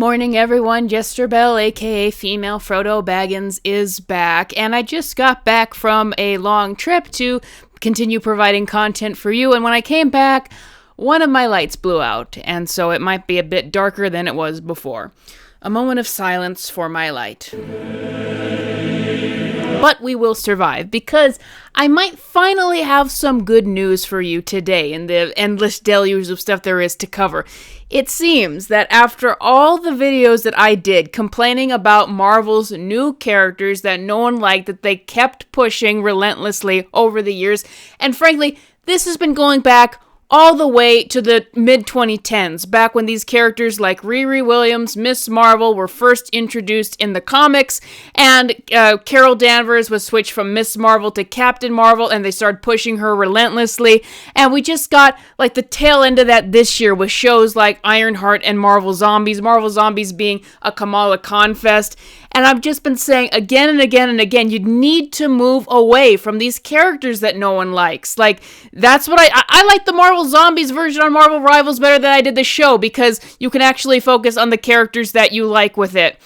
Morning everyone, Jester Bell aka Female Frodo Baggins is back, and I just got back from a long trip to continue providing content for you, and when I came back, one of my lights blew out, and so it might be a bit darker than it was before. A moment of silence for my light. But we will survive, because I might finally have some good news for you today in the endless deluge of stuff there is to cover. It seems that after all the videos that I did complaining about Marvel's new characters that no one liked, that they kept pushing relentlessly over the years, and frankly, this has been going back all the way to the mid-2010s, back when these characters like Riri Williams, Miss Marvel were first introduced in the comics, and Carol Danvers was switched from Miss Marvel to Captain Marvel, and they started pushing her relentlessly, and we just got like the tail end of that this year with shows like Ironheart and Marvel Zombies being a Kamala Khan fest. And I've just been saying again and again and again, you need to move away from these characters that no one likes. Like, that's what I like the Marvel Zombies version on Marvel Rivals better than I did the show, because you can actually focus on the characters that you like with it.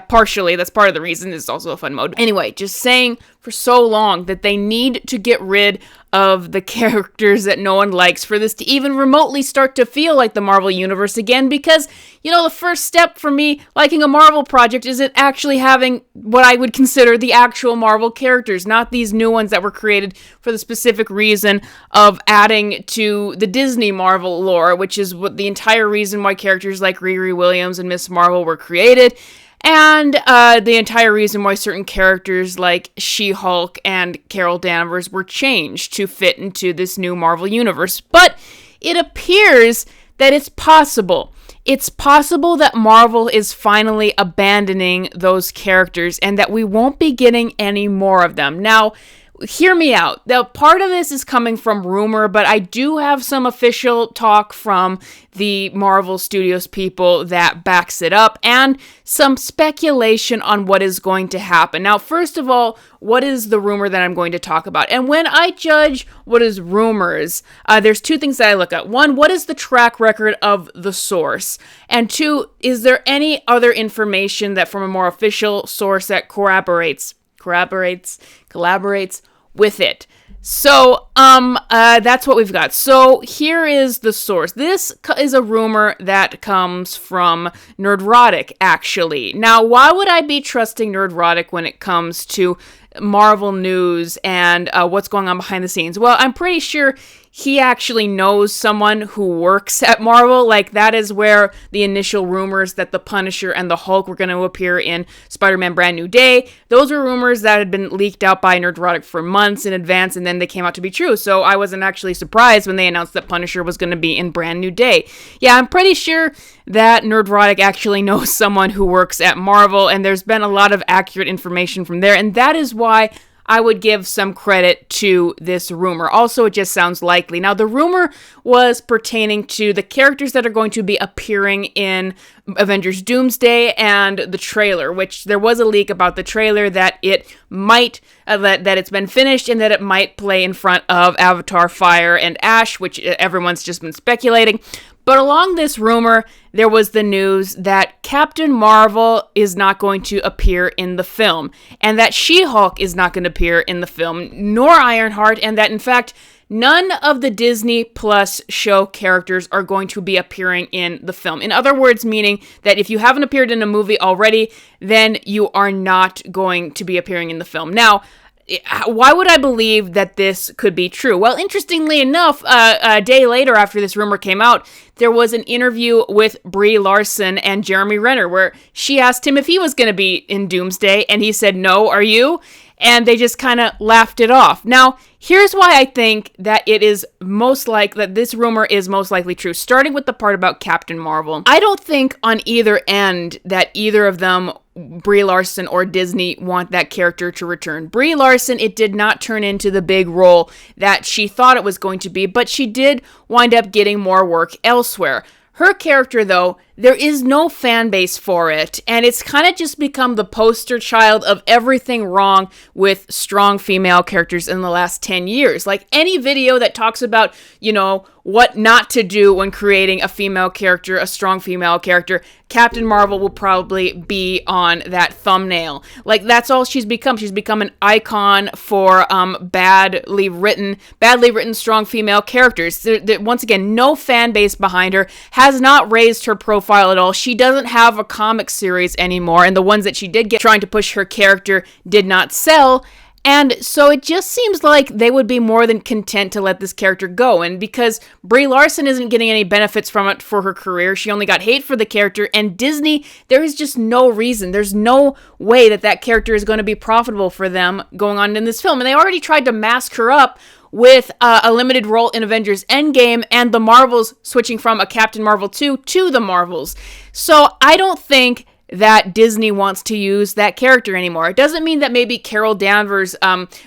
Partially, that's part of the reason. It's also a fun mode. Anyway, just saying for so long that they need to get rid of the characters that no one likes for this to even remotely start to feel like the Marvel Universe again, because, you know, the first step for me liking a Marvel project is it actually having what I would consider the actual Marvel characters, not these new ones that were created for the specific reason of adding to the Disney Marvel lore, which is what the entire reason why characters like Riri Williams and Miss Marvel were created. And the entire reason why certain characters like She-Hulk and Carol Danvers were changed to fit into this new Marvel universe. But it appears that it's possible. It's possible that Marvel is finally abandoning those characters and that we won't be getting any more of them. Now, hear me out. Now, part of this is coming from rumor, but I do have some official talk from the Marvel Studios people that backs it up, and some speculation on what is going to happen. Now, first of all, what is the rumor that I'm going to talk about? And when I judge what is rumors, there's two things that I look at. One, what is the track record of the source? And two, is there any other information that from a more official source that collaborates with it? So, that's what we've got. So, here is the source. This is a rumor that comes from Nerdrotic, actually. Now, why would I be trusting Nerdrotic when it comes to Marvel news and what's going on behind the scenes? Well, I'm pretty sure he actually knows someone who works at Marvel. Like, that is where the initial rumors that the Punisher and the Hulk were going to appear in Spider-Man Brand New Day, those were rumors that had been leaked out by Nerdrotic for months in advance, and then they came out to be true. So I wasn't actually surprised when they announced that Punisher was going to be in Brand New Day. Yeah, I'm pretty sure that Nerdrotic actually knows someone who works at Marvel, and there's been a lot of accurate information from there, and that is why I would give some credit to this rumor. Also, it just sounds likely. Now, the rumor was pertaining to the characters that are going to be appearing in Avengers Doomsday and the trailer, which there was a leak about the trailer that it might, that it's been finished and that it might play in front of Avatar Fire and Ash, which everyone's just been speculating. But along this rumor, there was the news that Captain Marvel is not going to appear in the film, and that She-Hulk is not going to appear in the film, nor Ironheart, and that, in fact, none of the Disney Plus show characters are going to be appearing in the film. In other words, meaning that if you haven't appeared in a movie already, then you are not going to be appearing in the film. Now, why would I believe that this could be true? Well, interestingly enough, a day later after this rumor came out, there was an interview with Brie Larson and Jeremy Renner where she asked him if he was going to be in Doomsday, and he said, "No, are you?" And they just kind of laughed it off. Now, here's why I think that it is that this rumor is most likely true. Starting with the part about Captain Marvel, I don't think on either end that either of them, Brie Larson or Disney, want that character to return. Brie Larson, it did not turn into the big role that she thought it was going to be, but she did wind up getting more work elsewhere. Her character, though, there is no fan base for it, and it's kind of just become the poster child of everything wrong with strong female characters in the last 10 years. Like any video that talks about, what not to do when creating a female character, a strong female character, Captain Marvel will probably be on that thumbnail. Like, that's all she's become. She's become an icon for badly written strong female characters. Once again, no fan base behind her, has not raised her profile at all. She doesn't have a comic series anymore, and the ones that she did get trying to push her character did not sell. And so it just seems like they would be more than content to let this character go. And because Brie Larson isn't getting any benefits from it for her career, she only got hate for the character. And Disney, there is just no reason. There's no way that character is going to be profitable for them going on in this film. And they already tried to mask her up with a limited role in Avengers Endgame and the Marvels switching from a Captain Marvel 2 to the Marvels. So I don't think that Disney wants to use that character anymore. It doesn't mean that maybe Carol Danvers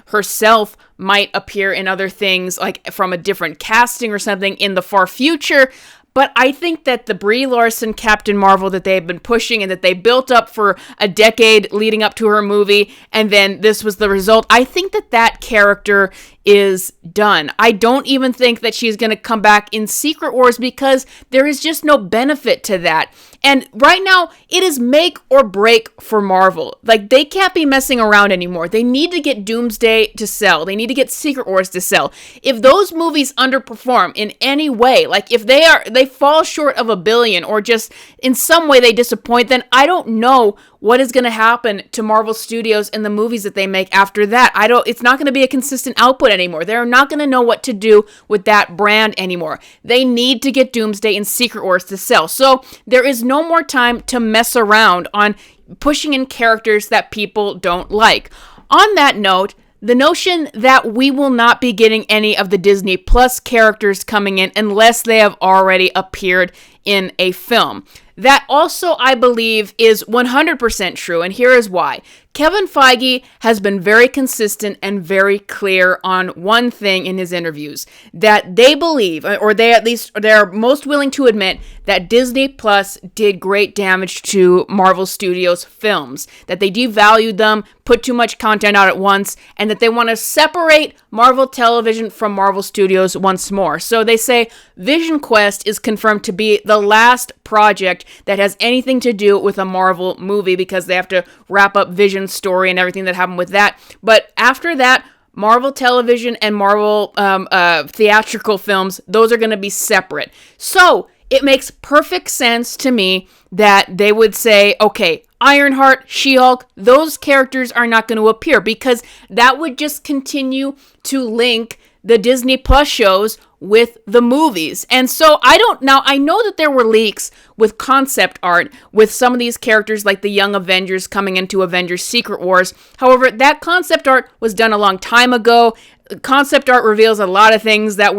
herself might appear in other things, like from a different casting or something in the far future. But I think that the Brie Larson Captain Marvel that they've been pushing and that they built up for a decade leading up to her movie, and then this was the result, I think that character is done. I don't even think that she's going to come back in Secret Wars because there is just no benefit to that. And right now, it is make or break for Marvel. Like, they can't be messing around anymore. They need to get Doomsday to sell. They need to get Secret Wars to sell. If those movies underperform in any way, like if they fall short of $1 billion or just in some way they disappoint, then I don't know what is going to happen to Marvel Studios and the movies that they make after that. It's not going to be a consistent output anymore. They're not going to know what to do with that brand anymore. They need to get Doomsday and Secret Wars to sell. So there is no more time to mess around on pushing in characters that people don't like. On that note, the notion that we will not be getting any of the Disney Plus characters coming in unless they have already appeared in a film. That also, I believe, is 100% true, and here is why. Kevin Feige has been very consistent and very clear on one thing in his interviews, that they believe, or they're most willing to admit, that Disney Plus did great damage to Marvel Studios films, that they devalued them, put too much content out at once, and that they want to separate Marvel Television from Marvel Studios once more. So they say Vision Quest is confirmed to be the last project that has anything to do with a Marvel movie because they have to wrap up Vision's story and everything that happened with that. But after that, Marvel Television and Marvel theatrical films, those are going to be separate. So it makes perfect sense to me that they would say, okay, Ironheart, She-Hulk, those characters are not going to appear because that would just continue to link the Disney Plus shows with the movies. And so I know that there were leaks with concept art with some of these characters like the Young Avengers coming into Avengers Secret Wars. However, that concept art was done a long time ago. Concept art reveals a lot of things that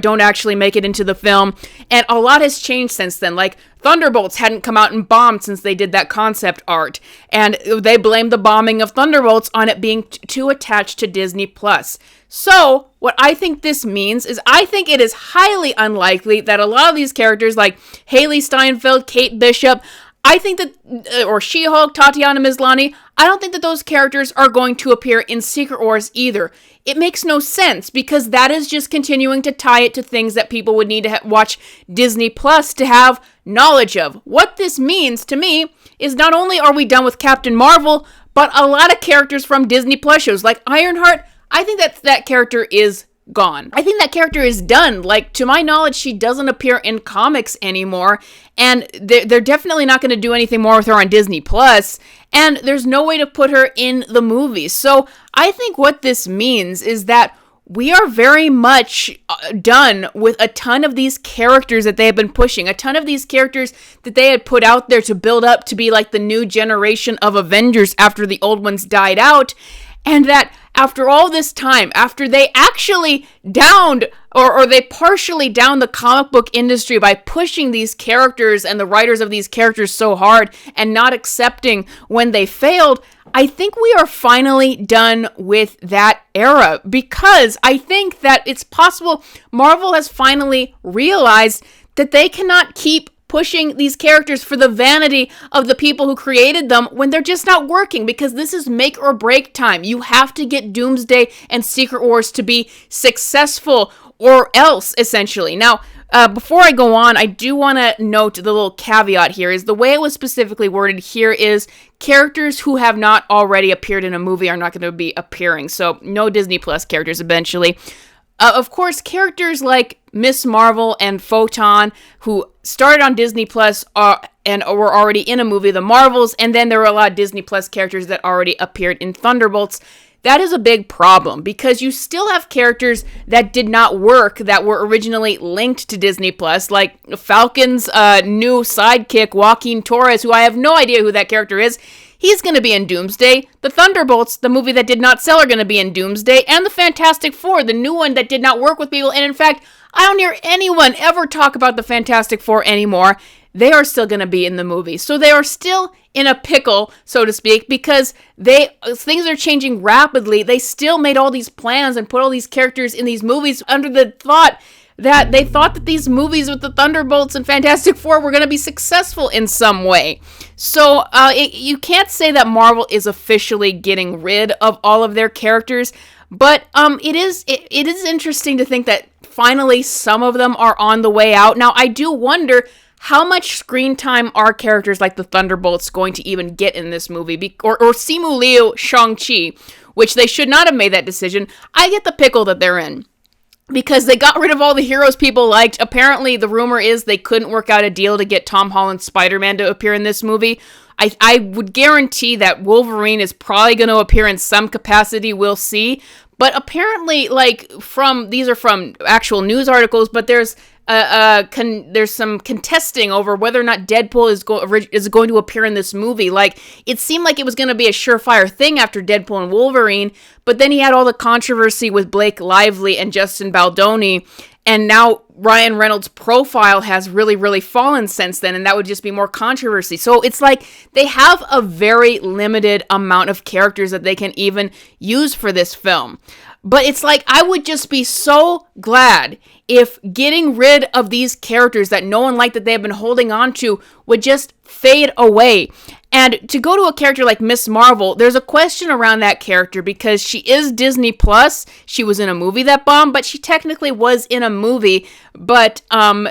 don't actually make it into the film, and a lot has changed since then. Like Thunderbolts hadn't come out and bombed since they did that concept art, and they blamed the bombing of Thunderbolts on it being too attached to Disney Plus. So what I think this means is I think it is highly unlikely that a lot of these characters like Haley Steinfeld, Kate Bishop, I think that, or She-Hulk, Tatiana Maslany, I don't think that those characters are going to appear in Secret Wars either. It makes no sense because that is just continuing to tie it to things that people would need to watch Disney Plus to have knowledge of. What this means to me is not only are we done with Captain Marvel, but a lot of characters from Disney Plus shows like Ironheart, I think that character is gone. I think that character is done. Like, to my knowledge, she doesn't appear in comics anymore, and they're definitely not going to do anything more with her on Disney Plus, and there's no way to put her in the movies. So I think what this means is that we are very much done with a ton of these characters that they have been pushing, a ton of these characters that they had put out there to build up to be like the new generation of Avengers after the old ones died out, and that after all this time, after they actually downed or they partially downed the comic book industry by pushing these characters and the writers of these characters so hard and not accepting when they failed, I think we are finally done with that era because I think that it's possible Marvel has finally realized that they cannot keep pushing these characters for the vanity of the people who created them when they're just not working, because this is make or break time. You have to get Doomsday and Secret Wars to be successful or else, essentially. Now, before I go on, I do want to note the little caveat here is the way it was specifically worded here is characters who have not already appeared in a movie are not going to be appearing. So no Disney Plus characters eventually. Of course, characters like Miss Marvel and Photon, who started on Disney Plus and were already in a movie, The Marvels, and then there were a lot of Disney Plus characters that already appeared in Thunderbolts. That is a big problem because you still have characters that did not work that were originally linked to Disney Plus, like Falcon's new sidekick, Joaquin Torres, who I have no idea who that character is. He's going to be in Doomsday. The Thunderbolts, the movie that did not sell, are going to be in Doomsday. And the Fantastic Four, the new one that did not work with people. And in fact, I don't hear anyone ever talk about the Fantastic Four anymore. They are still going to be in the movie. So they are still in a pickle, so to speak, because things are changing rapidly. They still made all these plans and put all these characters in these movies under the thought that they thought that these movies with the Thunderbolts and Fantastic Four were going to be successful in some way. So you can't say that Marvel is officially getting rid of all of their characters, but it is interesting to think that finally some of them are on the way out. Now, I do wonder how much screen time are characters like the Thunderbolts going to even get in this movie, or Simu Liu Shang-Chi, which they should not have made that decision. I get the pickle that they're in, because they got rid of all the heroes people liked. Apparently, the rumor is they couldn't work out a deal to get Tom Holland's Spider-Man to appear in this movie. I would guarantee that Wolverine is probably going to appear in some capacity. We'll see. But apparently, these are from actual news articles, but there's some contesting over whether or not Deadpool is going to appear in this movie. Like, it seemed like it was going to be a surefire thing after Deadpool and Wolverine, but then he had all the controversy with Blake Lively and Justin Baldoni, and now Ryan Reynolds' profile has really, really fallen since then, and that would just be more controversy. So it's like they have a very limited amount of characters that they can even use for this film. But it's like, I would just be so glad if getting rid of these characters that no one liked that they have been holding on to would just fade away. And to go to a character like Miss Marvel, there's a question around that character because she is Disney Plus. She was in a movie that bombed, but she technically was in a movie. But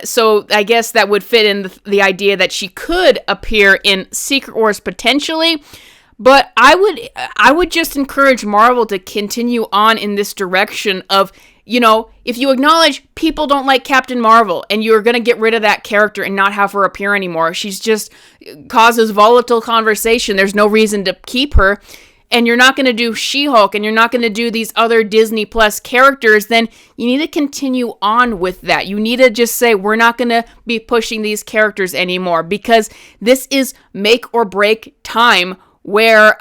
so I guess that would fit in the idea that she could appear in Secret Wars potentially. But I would just encourage Marvel to continue on in this direction of, you know, if you acknowledge people don't like Captain Marvel and you're going to get rid of that character and not have her appear anymore, she's just causes volatile conversation. There's no reason to keep her. And you're not going to do She-Hulk and you're not going to do these other Disney Plus characters, then you need to continue on with that. You need to just say, we're not going to be pushing these characters anymore because this is make or break time where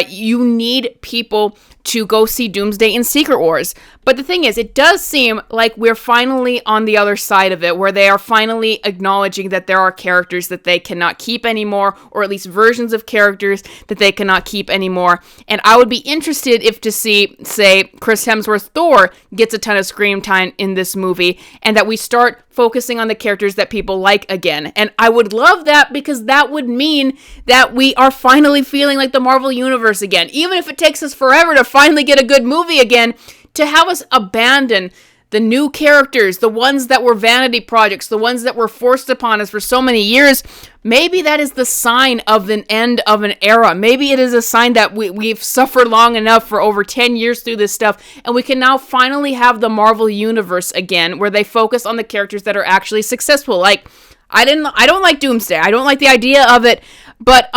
you need people to go see Doomsday in Secret Wars. But the thing is, it does seem like we're finally on the other side of it, where they are finally acknowledging that there are characters that they cannot keep anymore, or at least versions of characters that they cannot keep anymore. And I would be interested if to see, say, Chris Hemsworth Thor gets a ton of screen time in this movie, and that we start focusing on the characters that people like again. And I would love that because that would mean that we are finally feeling like the Marvel Universe again. Even if it takes us forever to finally get a good movie again, to have us abandon the new characters, the ones that were vanity projects, the ones that were forced upon us for so many years, maybe that is the sign of an end of an era. Maybe it is a sign that we've suffered long enough for over 10 years through this stuff, and we can now finally have the Marvel Universe again, where they focus on the characters that are actually successful. Like, I don't like Doomsday. I don't like the idea of it, but,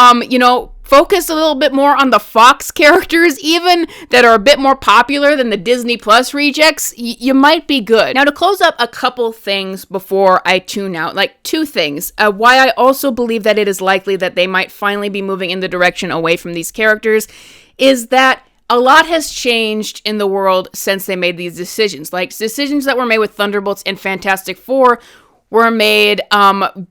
focus a little bit more on the Fox characters, even that are a bit more popular than the Disney Plus rejects. You might be good. Now, to close up a couple things before I tune out, like two things. Why I also believe that it is likely that they might finally be moving in the direction away from these characters is that a lot has changed in the world since they made these decisions. Like, decisions that were made with Thunderbolts and Fantastic Four were made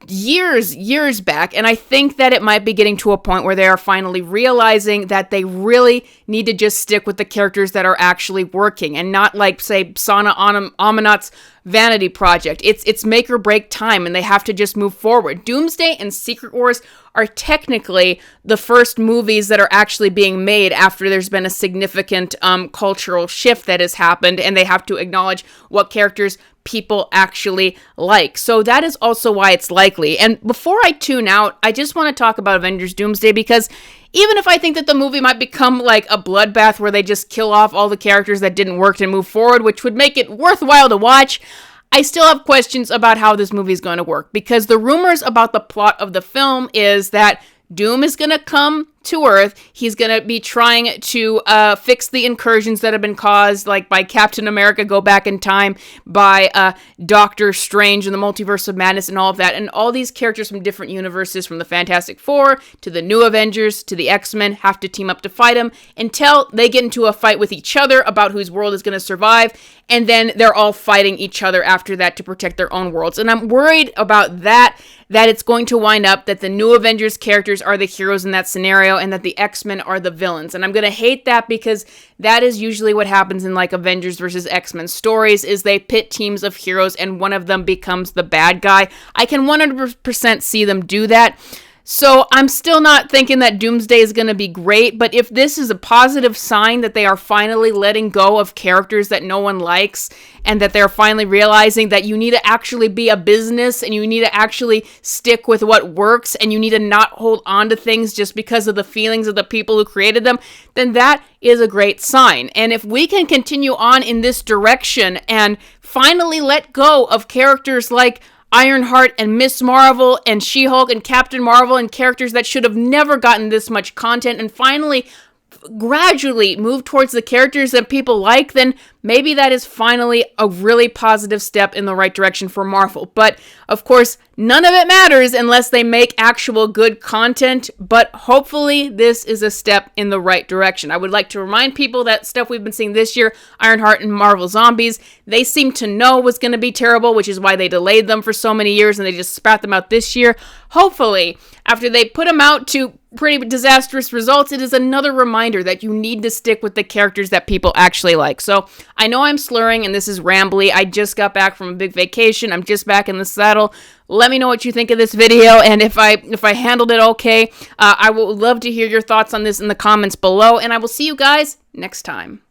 years back, and I think that it might be getting to a point where they are finally realizing that they really need to just stick with the characters that are actually working, and not like, say, Sana Amanat's vanity project. It's make or break time, and they have to just move forward. Doomsday and Secret Wars are technically the first movies that are actually being made after there's been a significant cultural shift that has happened, and they have to acknowledge what characters people actually like. So that is also why it's likely. And before I tune out, I just want to talk about Avengers Doomsday, because even if I think that the movie might become like a bloodbath where they just kill off all the characters that didn't work and move forward, which would make it worthwhile to watch, I still have questions about how this movie is going to work, because the rumors about the plot of the film is that Doom is going to come to Earth. He's going to be trying to fix the incursions that have been caused, like by Captain America, go back in time, by Doctor Strange and the Multiverse of Madness and all of that. And all these characters from different universes, from the Fantastic Four to the New Avengers to the X-Men, have to team up to fight him until they get into a fight with each other about whose world is going to survive. And then they're all fighting each other after that to protect their own worlds. And I'm worried about that it's going to wind up that the New Avengers characters are the heroes in that scenario, and that the X-Men are the villains. And I'm going to hate that, because that is usually what happens in like Avengers versus X-Men stories, is they pit teams of heroes and one of them becomes the bad guy. I can 100% see them do that. So I'm still not thinking that Doomsday is going to be great, but if this is a positive sign that they are finally letting go of characters that no one likes, and that they're finally realizing that you need to actually be a business, and you need to actually stick with what works, and you need to not hold on to things just because of the feelings of the people who created them, then that is a great sign. And if we can continue on in this direction and finally let go of characters like Ironheart and Miss Marvel and She-Hulk and Captain Marvel, and characters that should have never gotten this much content, and finally gradually move towards the characters that people like, then maybe that is finally a really positive step in the right direction for Marvel. But of course, none of it matters unless they make actual good content, but hopefully this is a step in the right direction. I would like to remind people that stuff we've been seeing this year, Ironheart and Marvel Zombies, they seemed to know was going to be terrible, which is why they delayed them for so many years, and they just spat them out this year. Hopefully, after they put them out to pretty disastrous results, it is another reminder that you need to stick with the characters that people actually like. So I know I'm slurring and this is rambly. I just got back from a big vacation. I'm just back in the saddle. Let me know what you think of this video, and if I handled it okay. I would love to hear your thoughts on this in the comments below, and I will see you guys next time.